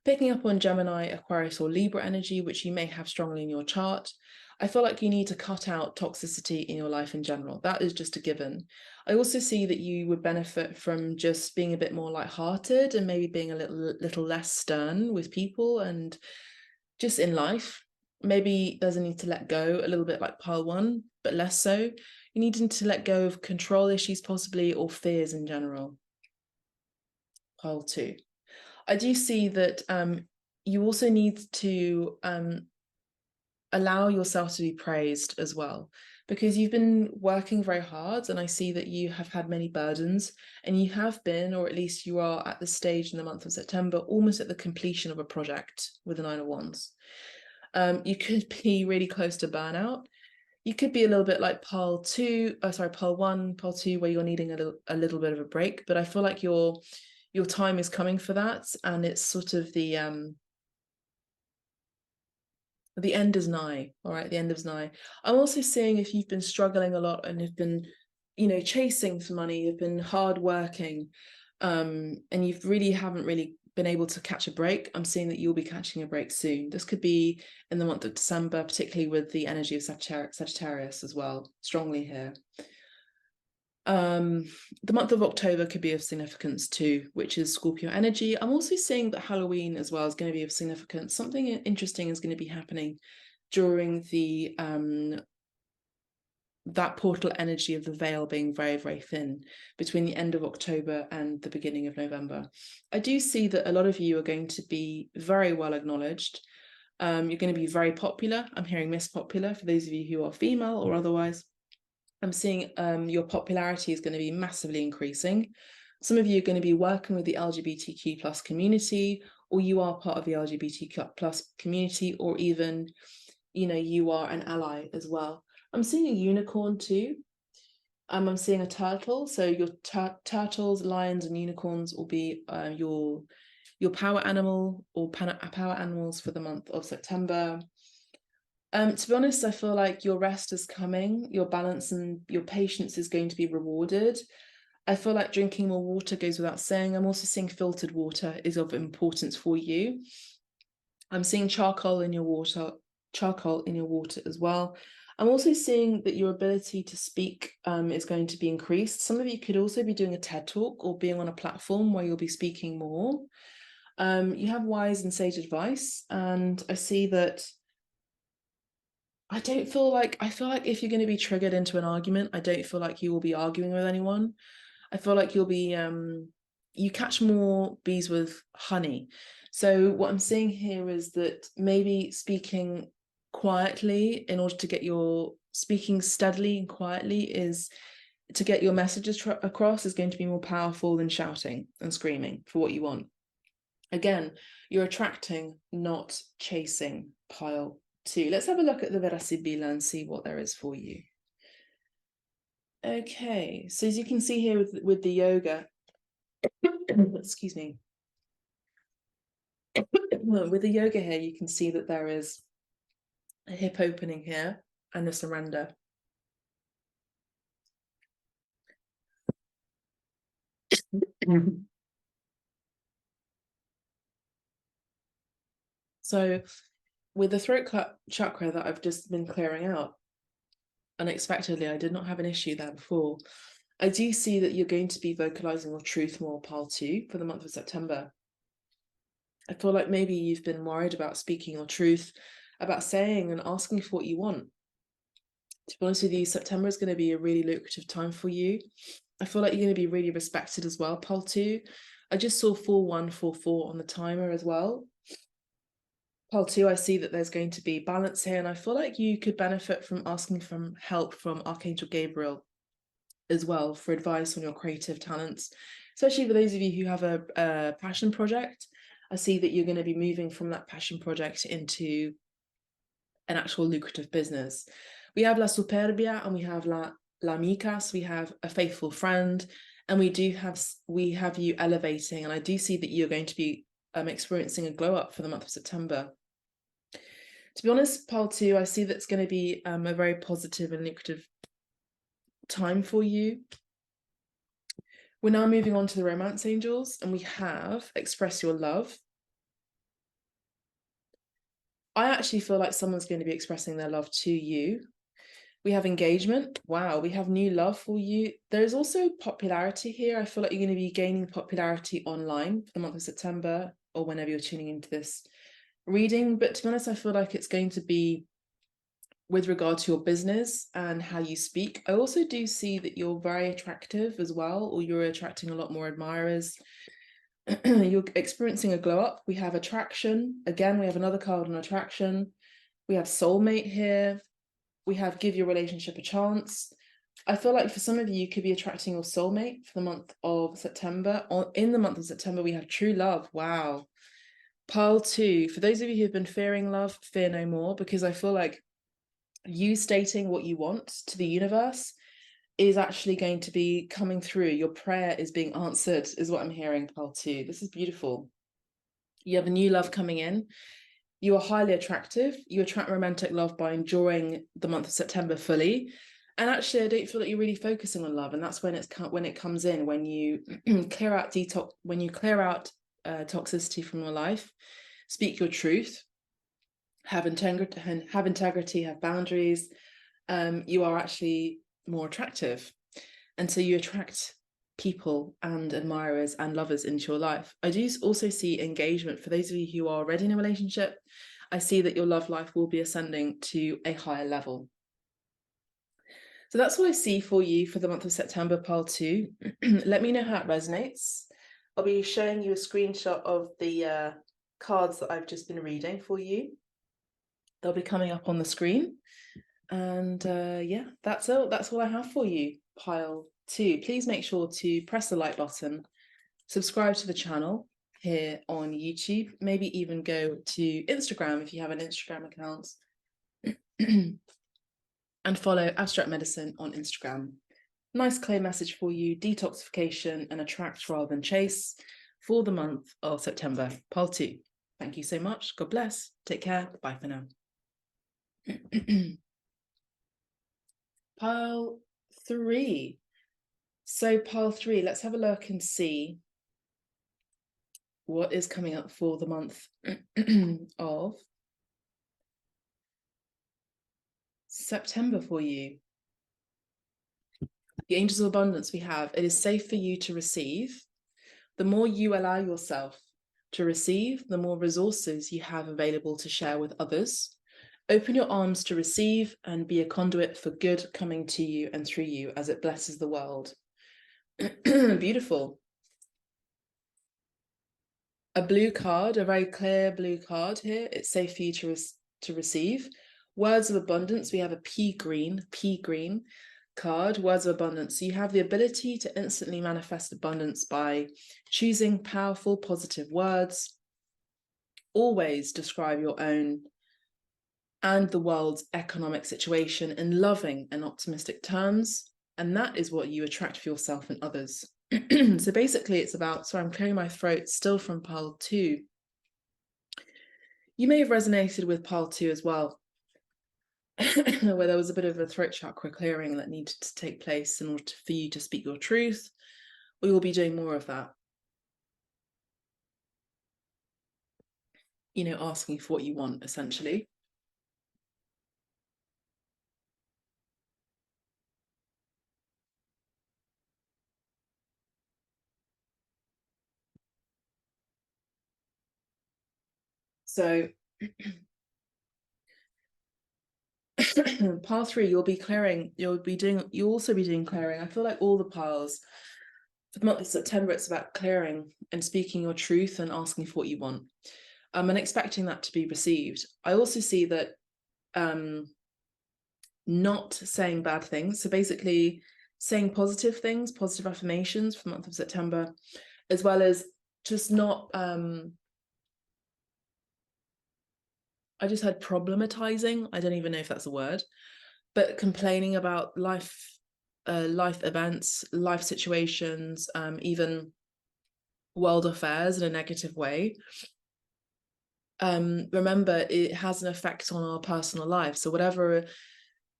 Picking up on Gemini, Aquarius, or Libra energy, which you may have strongly in your chart, I feel like you need to cut out toxicity in your life in general. That is just a given. I also see that you would benefit from just being a bit more lighthearted and maybe being a little less stern with people and just in life. Maybe there's a need to let go a little bit like pile 1, but less so. You need to let go of control issues possibly, or fears in general. Pile 2. I do see that you also need to allow yourself to be praised as well, because you've been working very hard, and I see that you have had many burdens, and you have been, or at least you are at the stage in the month of September, almost at the completion of a project with the 9 of Wands. You could be really close to burnout. You could be a little bit like pile 1, pile 2, where you're needing a little bit of a break, but I feel like your time is coming for that, and it's sort of the end is nigh. All right, the end is nigh. I'm also seeing if you've been struggling a lot and have been, chasing for money, you've been hardworking, and you haven't really been able to catch a break. I'm seeing that you'll be catching a break soon. This could be in the month of December, particularly with the energy of Sagittarius as well, strongly here. The month of October could be of significance too, which is Scorpio energy. I'm also seeing that Halloween as well is going to be of significance. Something interesting is going to be happening during the that portal energy of the veil being very, very thin between the end of October and the beginning of November. I do see that a lot of you are going to be very well acknowledged. You're going to be very popular. I'm hearing Miss Popular for those of you who are female or otherwise. I'm seeing your popularity is going to be massively increasing. Some of you are going to be working with the LGBTQ plus community, or you are part of the LGBTQ plus community, or even, you are an ally as well. I'm seeing a unicorn too. I'm seeing a turtle. So your turtles, lions, and unicorns will be your power animal or power animals for the month of September. To be honest, I feel like your rest is coming, your balance and your patience is going to be rewarded. I feel like drinking more water goes without saying. I'm also seeing filtered water is of importance for you. I'm seeing charcoal in your water as well. I'm also seeing that your ability to speak is going to be increased. Some of you could also be doing a TED Talk or being on a platform where you'll be speaking more. You have wise and sage advice, and I see that I feel like if you're going to be triggered into an argument, I don't feel like you will be arguing with anyone. I feel like you'll be, you catch more bees with honey. So what I'm seeing here is that maybe speaking quietly in order to get your speaking steadily and quietly is to get your messages across is going to be more powerful than shouting and screaming for what you want. Again, you're attracting, not chasing, pile 2. Let's have a look at the Vera Sibilla and see what there is for you. Okay, so as you can see here with the yoga, excuse me, with the yoga here, you can see that there is a hip opening here and a surrender. So with the throat chakra that I've just been clearing out, unexpectedly, I did not have an issue there before. I do see that you're going to be vocalizing your truth more, pile 2, for the month of September. I feel like maybe you've been worried about speaking your truth, about saying and asking for what you want. To be honest with you, September is going to be a really lucrative time for you. I feel like you're going to be really respected as well, pile 2. I just saw 4144 on the timer as well. Pile 2, I see that there's going to be balance here, and I feel like you could benefit from asking for help from Archangel Gabriel as well for advice on your creative talents, especially for those of you who have a passion project. I see that you're going to be moving from that passion project into an actual lucrative business. We have La Superbia and we have La Amicas, we have a faithful friend, and we have you elevating, and I do see that you're going to be experiencing a glow up for the month of September. To be honest, pile 2, I see that's going to be a very positive and lucrative time for you. We're now moving on to the romance angels, and we have express your love. I actually feel like someone's going to be expressing their love to you. We have engagement. Wow, we have new love for you. There's also popularity here. I feel like you're going to be gaining popularity online for the month of September, or whenever you're tuning into this reading. But to be honest, I feel like it's going to be with regard to your business and how you speak. I also do see that you're very attractive as well, or you're attracting a lot more admirers. You're experiencing a glow up. We have attraction. Again, we have another card on attraction. We have soulmate here. We have give your relationship a chance. I feel like for some of you could be attracting your soulmate for the month of September. In the month of September, we have true love. Wow. Pile 2. For those of you who've been fearing love, fear no more, because I feel like you stating what you want to the universe is actually going to be coming through. Your prayer is being answered, is what I'm hearing, pile 2. This is beautiful. You have a new love coming in. You are highly attractive. You attract romantic love by enjoying the month of September fully. And actually, I don't feel that you're really focusing on love. And that's when it comes in, when you clear out toxicity from your life, speak your truth, have integrity, have boundaries. You are actually more attractive, and so you attract people and admirers and lovers into your life. I do also see engagement. For those of you who are already in a relationship, I see that your love life will be ascending to a higher level. So that's what I see for you for the month of September, pile 2. Let me know how it resonates. I'll be showing you a screenshot of the cards that I've just been reading for you. They'll be coming up on the screen. And yeah, that's all I have for you, pile 2. Please make sure to press the like button, subscribe to the channel here on YouTube, maybe even go to Instagram if you have an Instagram account, and follow Abstract Medicine on Instagram. Nice clear message for you: detoxification and attract rather than chase for the month of September, pile 2. Thank you so much. God bless. Take care. Bye for now. Pile 3. So pile 3, let's have a look and see what is coming up for the month of September for you. The Angels of Abundance we have: it is safe for you to receive. The more you allow yourself to receive, the more resources you have available to share with others. Open your arms to receive and be a conduit for good coming to you and through you as it blesses the world. Beautiful. A blue card, a very clear blue card here. It's safe for you to receive. Words of abundance, we have a pea green card, words of abundance. So you have the ability to instantly manifest abundance by choosing powerful, positive words. Always describe your own and the world's economic situation in loving and optimistic terms. And that is what you attract for yourself and others. So basically it's about, sorry, I'm clearing my throat still from pile 2. You may have resonated with pile 2 as well, where there was a bit of a throat chakra clearing that needed to take place in order for you to speak your truth. We will be doing more of that. You know, asking for what you want, essentially. So pile 3, you'll be clearing, you'll also be doing clearing. I feel like all the piles for the month of September, it's about clearing and speaking your truth and asking for what you want, and expecting that to be received. I also see that not saying bad things, so basically saying positive things, positive affirmations for the month of September, as well as just not I just had problematizing. I don't even know if that's a word, but complaining about life events, life situations, even world affairs in a negative way. Remember, it has an effect on our personal life. So whatever,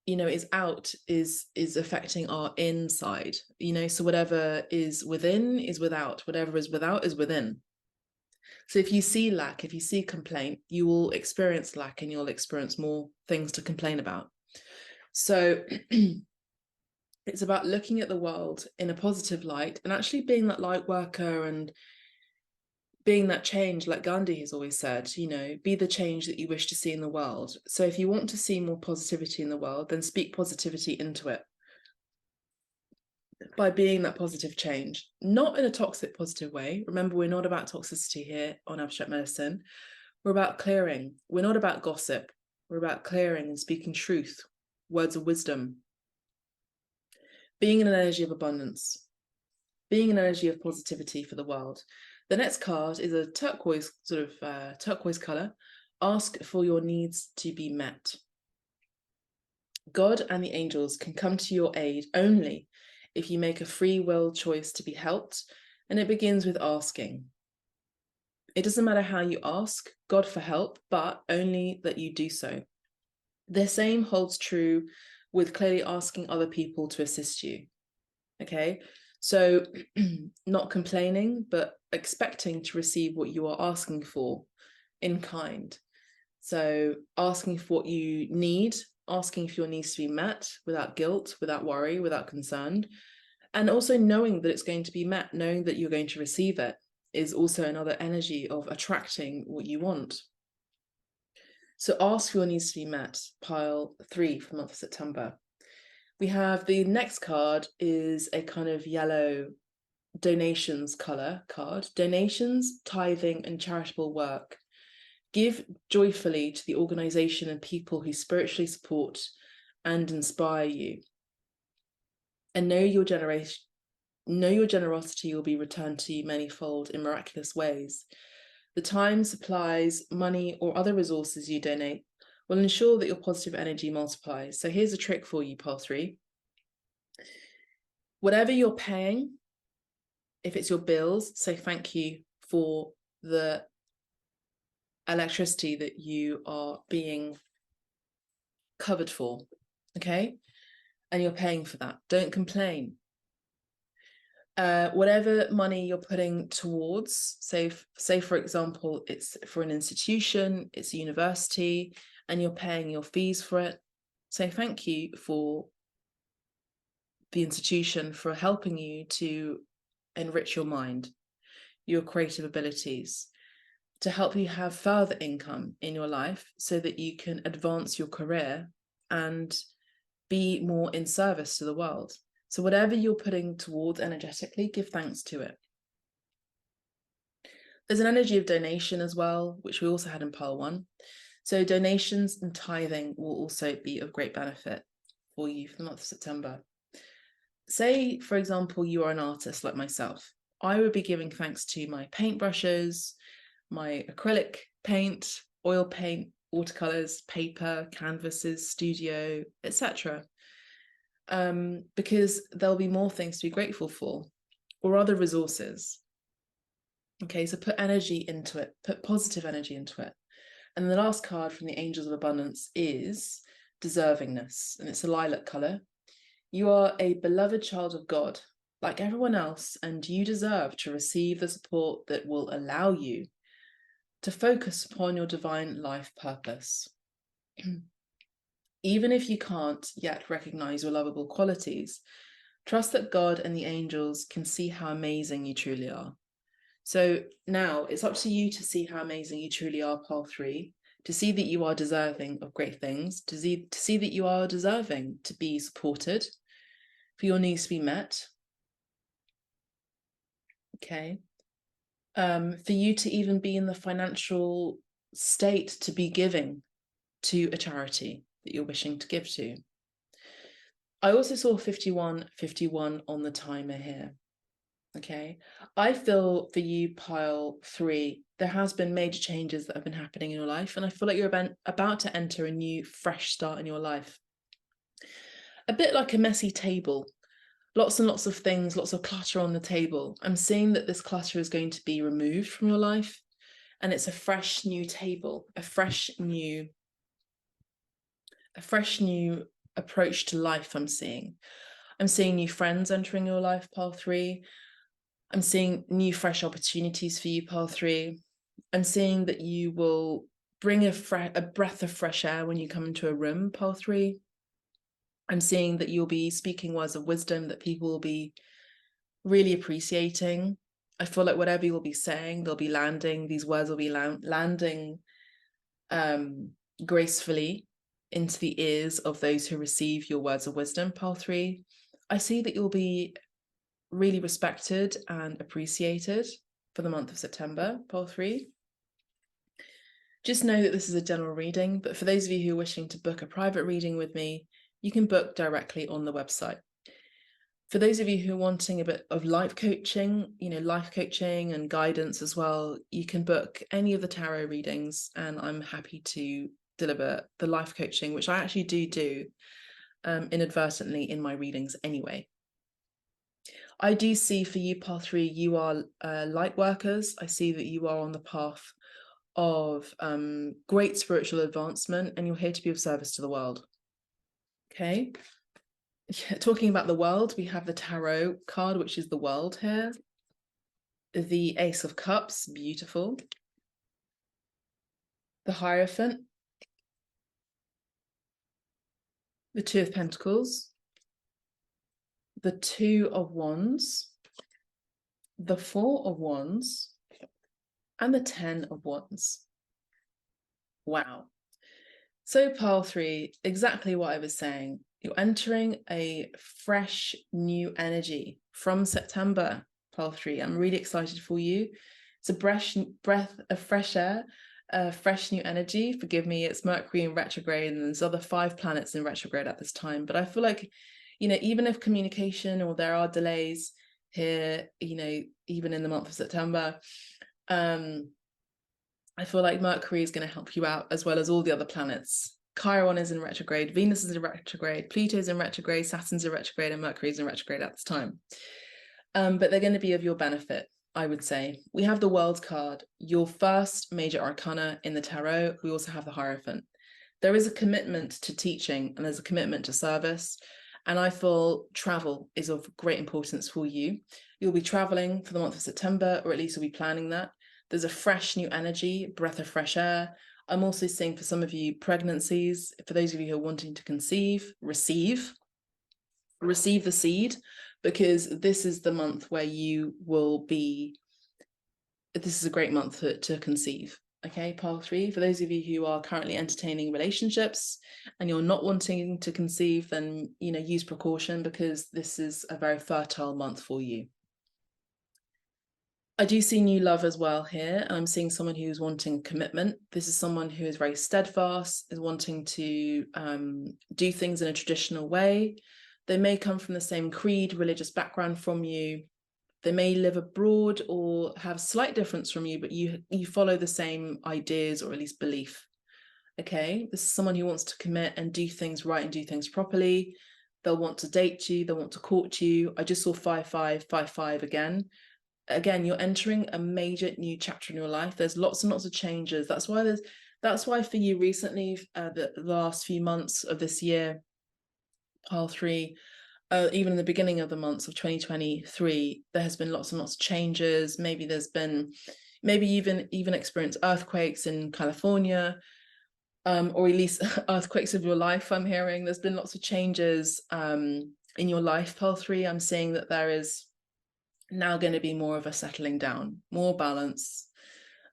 you know, is out is affecting our inside, you know, so whatever is within is without, whatever is without is within. So if you see lack, if you see complaint, you will experience lack and you'll experience more things to complain about. So it's about looking at the world in a positive light and actually being that light worker and being that change, like Gandhi has always said, you know, be the change that you wish to see in the world. So if you want to see more positivity in the world, then speak positivity into it by being that positive change, not in a toxic positive way. Remember, we're not about toxicity here on Abstract Medicine. We're about clearing. We're not about gossip. We're about clearing and speaking truth, words of wisdom, being in an energy of abundance, being an energy of positivity for the world. The next card is a turquoise, sort of turquoise color. Ask for your needs to be met. God and the angels can come to your aid only if you make a free will choice to be helped, and it begins with asking. It doesn't matter how you ask God for help, but only that you do so. The same holds true with clearly asking other people to assist you. Okay, so not complaining, but expecting to receive what you are asking for in kind. So asking for what you need, asking for your needs to be met without guilt, without worry, without concern, and also knowing that it's going to be met, knowing that you're going to receive it, is also another energy of attracting what you want. So ask for your needs to be met, pile 3 for the month of September. We have the next card is a kind of yellow donations color card. Donations, tithing, and charitable work. Give joyfully to the organization and people who spiritually support and inspire you. And know your generosity will be returned to you manyfold in miraculous ways. The time, supplies, money, or other resources you donate will ensure that your positive energy multiplies. So here's a trick for you, pile 3. Whatever you're paying, if it's your bills, say thank you for the electricity that you are being covered for, okay? And you're paying for that. Don't complain. Whatever money you're putting towards, say for example, it's for an institution, it's a university, and you're paying your fees for it, say thank you for the institution for helping you to enrich your mind, your creative abilities, to help you have further income in your life so that you can advance your career and be more in service to the world. So whatever you're putting towards energetically, give thanks to it. There's an energy of donation as well, which we also had in pile 1. So donations and tithing will also be of great benefit for you for the month of September. Say, for example, you are an artist like myself. I would be giving thanks to my paintbrushes, my acrylic paint, oil paint, watercolors, paper, canvases, studio, etc. Because there'll be more things to be grateful for, or other resources. Okay, so put energy into it, put positive energy into it. And the last card from the Angels of Abundance is deservingness, and it's a lilac color. You are a beloved child of God, like everyone else, and you deserve to receive the support that will allow you to focus upon your divine life purpose. Even if you can't yet recognize your lovable qualities, trust that God and the angels can see how amazing you truly are. So now it's up to you to see how amazing you truly are, pile 3, to see that you are deserving of great things, to see that you are deserving to be supported, for your needs to be met. Okay. For you to even be in the financial state to be giving to a charity that you're wishing to give to. I also saw 5151 on the timer here. Okay, I feel for you, pile 3, there has been major changes that have been happening in your life, and I feel like you're about to enter a new, fresh start in your life. A bit like a messy table, lots and lots of things, lots of clutter on the table. I'm seeing that this clutter is going to be removed from your life, and it's a fresh new table, a fresh new approach to life. I'm seeing new friends entering your life, pile 3. I'm seeing new fresh opportunities for you, pile 3. I'm seeing that you will bring a breath of fresh air when you come into a room, pile 3. I'm seeing that you'll be speaking words of wisdom that people will be really appreciating. I feel like whatever you'll be saying, they'll be landing, these words will be landing gracefully into the ears of those who receive your words of wisdom, pile 3. I see that you'll be really respected and appreciated for the month of September, pile 3. Just know that this is a general reading, but for those of you who are wishing to book a private reading with me, you can book directly on the website. For those of you who are wanting a bit of life coaching, life coaching and guidance as well, you can book any of the tarot readings, and I'm happy to deliver the life coaching, which I actually do inadvertently in my readings anyway. I do see for you, pile 3, you are light workers. I see that you are on the path of great spiritual advancement, and you're here to be of service to the world. Okay. Talking about the world, we have the tarot card, which is the world here. The Ace of Cups, beautiful. The Hierophant. The Two of Pentacles. The Two of Wands. The Four of Wands. And the 10 of Wands. Wow. So pile 3, exactly what I was saying. You're entering a fresh new energy from September, pile 3. I'm really excited for you. It's a breath of fresh air, fresh new energy. Forgive me, it's Mercury in retrograde, and there's other 5 planets in retrograde at this time. But I feel like, even if communication or there are delays here, even in the month of September, I feel like Mercury is going to help you out, as well as all the other planets. Chiron is in retrograde, Venus is in retrograde, Pluto's in retrograde, Saturn's in retrograde, and Mercury's in retrograde at this time. But they're going to be of your benefit, I would say. We have the World card, your first major arcana in the tarot. We also have the Hierophant. There is a commitment to teaching, and there's a commitment to service. And I feel travel is of great importance for you. You'll be traveling for the month of September, or at least you'll be planning that. There's a fresh new energy, breath of fresh air. I'm also seeing for some of you pregnancies. For those of you who are wanting to conceive, receive the seed, because this is the month where you will be, this is a great month to conceive. Okay, pile 3, for those of you who are currently entertaining relationships and you're not wanting to conceive, then, use precaution, because this is a very fertile month for you. I do see new love as well here. I'm seeing someone who's wanting commitment. This is someone who is very steadfast, is wanting to do things in a traditional way. They may come from the same creed, religious background from you. They may live abroad or have slight difference from you, but you follow the same ideas or at least belief. Okay, this is someone who wants to commit and do things right and do things properly. They'll want to date you, they'll want to court you. I just saw 5555 again. Again, you're entering a major new chapter in your life. There's lots and lots of changes. That's why for you recently, the last few months of this year, pile three, even in the beginning of the months of 2023, there has been lots and lots of changes. Maybe even experienced earthquakes in California, or at least earthquakes of your life. I'm hearing there's been lots of changes in your life, pile three. I'm seeing that there is now going to be more of a settling down, more balance,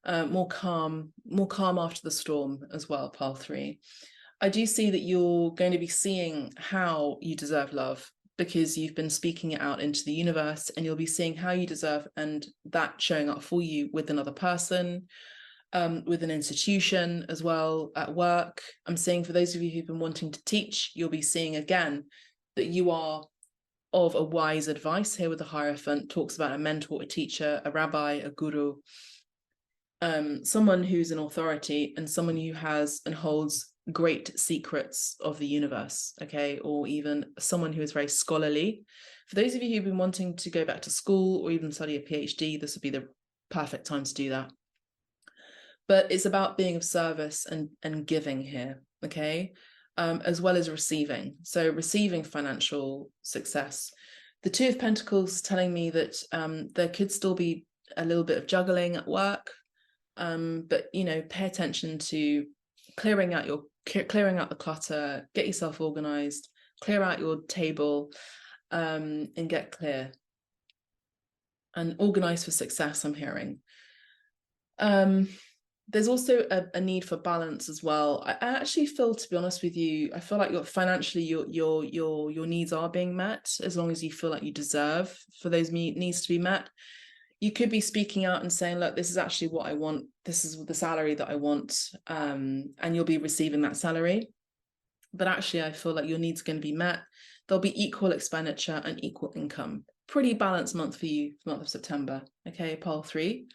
more calm after the storm as well, pile three. I do see that you're going to be seeing how you deserve love, because you've been speaking it out into the universe, and you'll be seeing how you deserve, and that showing up for you with another person, with an institution as well, at work. I'm seeing for those of you who've been wanting to teach, you'll be seeing again that you are of a wise advice here with the Hierophant. Talks about a mentor, a teacher, a rabbi, a guru, someone who's an authority and someone who has and holds great secrets of the universe, okay, or even someone who is very scholarly. For those of you who've been wanting to go back to school or even study a PhD, this would be the perfect time to do that. But it's about being of service and giving here, okay, as well as receiving. So receiving financial success. The Two of Pentacles telling me that there could still be a little bit of juggling at work, but pay attention to clearing out the clutter, get yourself organized, clear out your table, and get clear and organize for success. I'm hearing. There's also a need for balance as well. I actually feel, to be honest with you, I feel like financially your needs are being met, as long as you feel like you deserve for those needs to be met. You could be speaking out and saying, look, this is actually what I want. This is the salary that I want. And you'll be receiving that salary. But actually, I feel like your needs are going to be met. There'll be equal expenditure and equal income. Pretty balanced month for you, the month of September. Okay, pile three.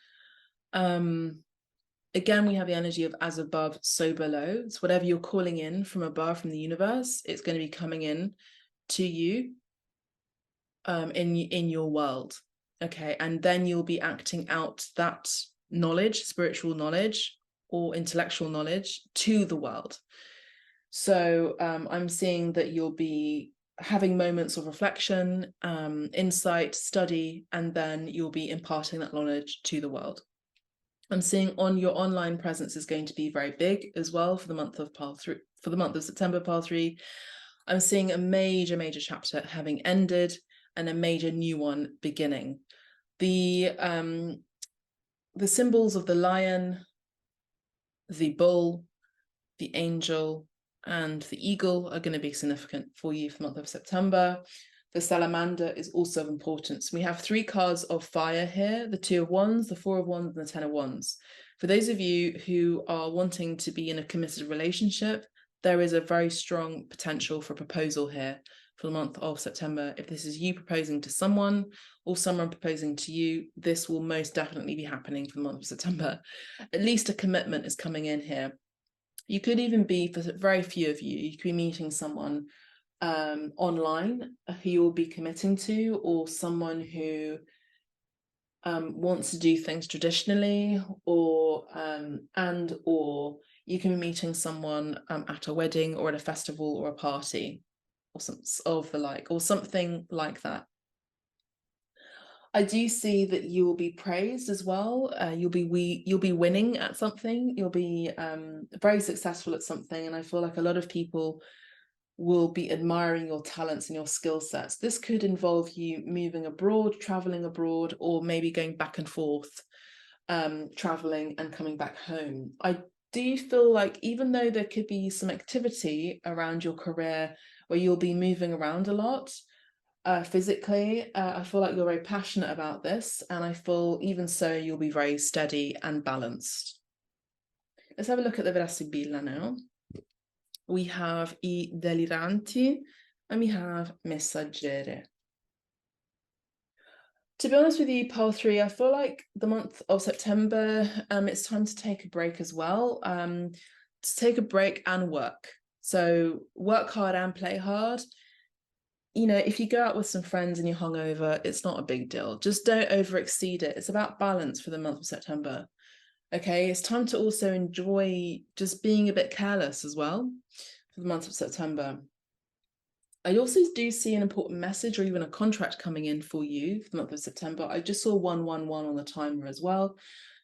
Again, we have the energy of as above, so below. It's whatever you're calling in from above, from the universe, it's going to be coming in to you in your world. Okay, and then you'll be acting out that knowledge, spiritual knowledge or intellectual knowledge, to the world. So I'm seeing that you'll be having moments of reflection, insight, study, and then you'll be imparting that knowledge to the world. I'm seeing your online presence is going to be very big as well for the month of September, pile three. I'm seeing a major chapter having ended and a major new one beginning. The symbols of the lion, the bull, the angel, and the eagle are going to be significant for you for the month of September. The salamander is also of importance. We have three cards of fire here, the Two of Wands, the Four of Wands, and the Ten of Wands. For those of you who are wanting to be in a committed relationship, there is a very strong potential for proposal here for the month of September. If this is you proposing to someone or someone proposing to you, this will most definitely be happening for the month of September. At least a commitment is coming in here. You could even be, for very few of you, you could be meeting someone online who you'll be committing to, or someone who wants to do things traditionally, or you can be meeting someone at a wedding or at a festival or a party or something like that. I do see that you will be praised as well. You'll be winning at something. You'll be very successful at something, and I feel like a lot of people will be admiring your talents and your skill sets. This could involve you moving abroad, traveling abroad, or maybe going back and forth, traveling and coming back home. I do feel like, even though there could be some activity around your career where you'll be moving around a lot, Physically, I feel like you're very passionate about this, and I feel even so you'll be very steady and balanced. Let's have a look at the Vera Sibilla now. We have I Deliranti and we have Messaggere. To be honest with you, pile 3, I feel like the month of September, it's time to take a break as well. To take a break and work. So work hard and play hard. You know, if you go out with some friends and you're hungover, it's not a big deal. Just don't overexceed it. It's about balance for the month of September. Okay, it's time to also enjoy just being a bit careless as well for the month of September. I also do see an important message or even a contract coming in for you for the month of September. I just saw 111 on the timer as well.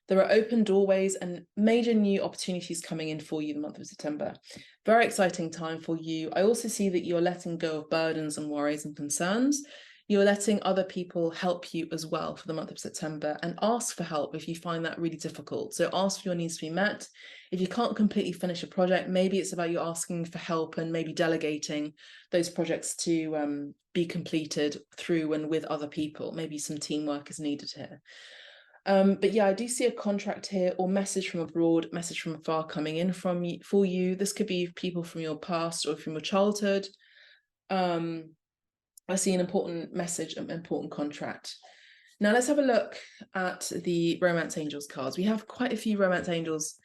There are open doorways and major new opportunities coming in for you the month of September. Very exciting time for you. I also see that you're letting go of burdens and worries and concerns. You're letting other people help you as well for the month of September, and ask for help if you find that really difficult. So ask for your needs to be met. If you can't completely finish a project, maybe it's about you asking for help and maybe delegating those projects to be completed through and with other people. Maybe some teamwork is needed here. But yeah, I do see a contract here or message from abroad, message from afar coming in from you, for you. This could be people from your past or from your childhood. I see an important message, an important contract. Now let's have a look at the Romance Angels cards. We have quite a few Romance Angels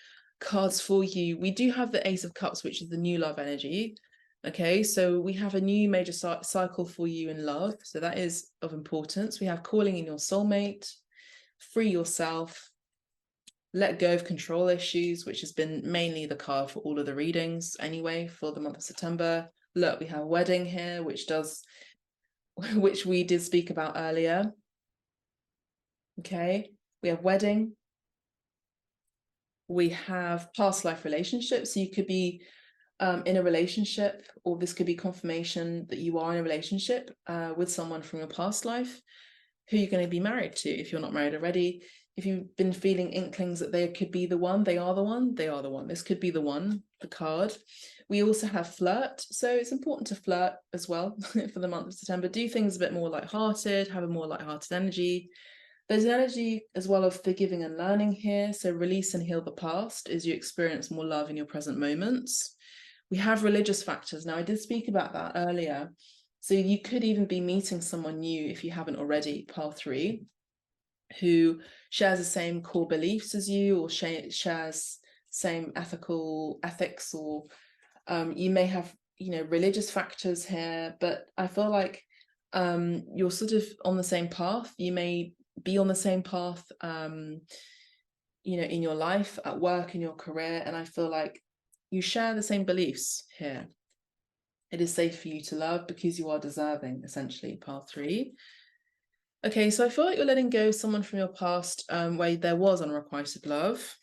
cards for you. We do have the Ace of Cups, which is the new love energy. Okay, so we have a new major cycle for you in love. So that is of importance. We have calling in your soulmate, free yourself, let go of control issues, which has been mainly the card for all of the readings anyway for the month of September. Look, we have wedding here, which we did speak about earlier. Okay, we have wedding. We have past life relationships. So you could be in a relationship, or this could be confirmation that you are in a relationship with someone from your past life who you're going to be married to if you're not married already. If you've been feeling inklings that they could be the one, they are the one, they are the one. This could be the one, the card. We also have flirt. So it's important to flirt as well for the month of September. Do things a bit more lighthearted, have a more lighthearted energy. There's an energy as well of forgiving and learning here. So release and heal the past as you experience more love in your present moments. We have religious factors. Now, I did speak about that earlier. So you could even be meeting someone new if you haven't already, pile 3, who shares the same core beliefs as you, or shares same ethics, or you may have, you know, religious factors here, but I feel like you're sort of on the same path. You may be on the same path, you know, in your life, at work, in your career, and I feel like you share the same beliefs here. It is safe for you to love because you are deserving, essentially, pile 3. Okay, so I feel like you're letting go of someone from your past where there was unrequited love.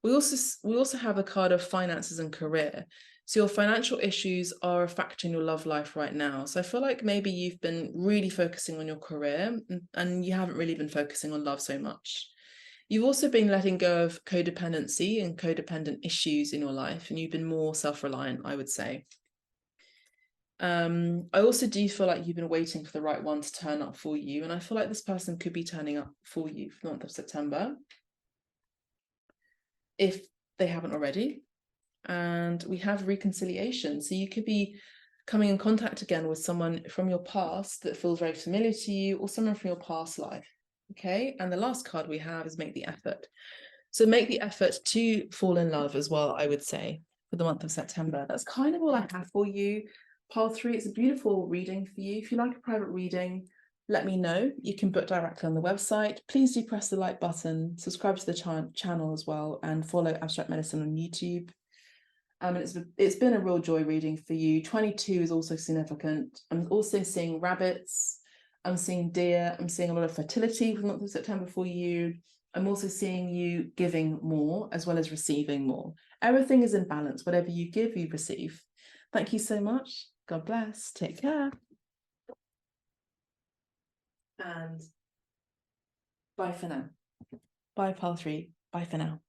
We also have a card of finances and career. So your financial issues are a factor in your love life right now. So I feel like maybe you've been really focusing on your career and you haven't really been focusing on love so much. You've also been letting go of codependency and codependent issues in your life, and you've been more self-reliant, I would say. I also do feel like you've been waiting for the right one to turn up for you, and I feel like this person could be turning up for you for the month of September if they haven't already. And we have reconciliation, so you could be coming in contact again with someone from your past that feels very familiar to you, or someone from your past life. Okay, and the last card we have is make the effort. So make the effort to fall in love as well, I would say, for the month of September. That's kind of all I have for you. Pile 3, it's a beautiful reading for you. If you like a private reading, let me know. You can book directly on the website. Please do press the like button, subscribe to the channel as well, and follow Abstract Medicine on YouTube. And it's been a real joy reading for you. 22 is also significant. I'm also seeing rabbits. I'm seeing deer. I'm seeing a lot of fertility for the month of September for you. I'm also seeing you giving more as well as receiving more. Everything is in balance. Whatever you give, you receive. Thank you so much. God bless. Take care. And bye for now. Bye, pile 3. Bye for now.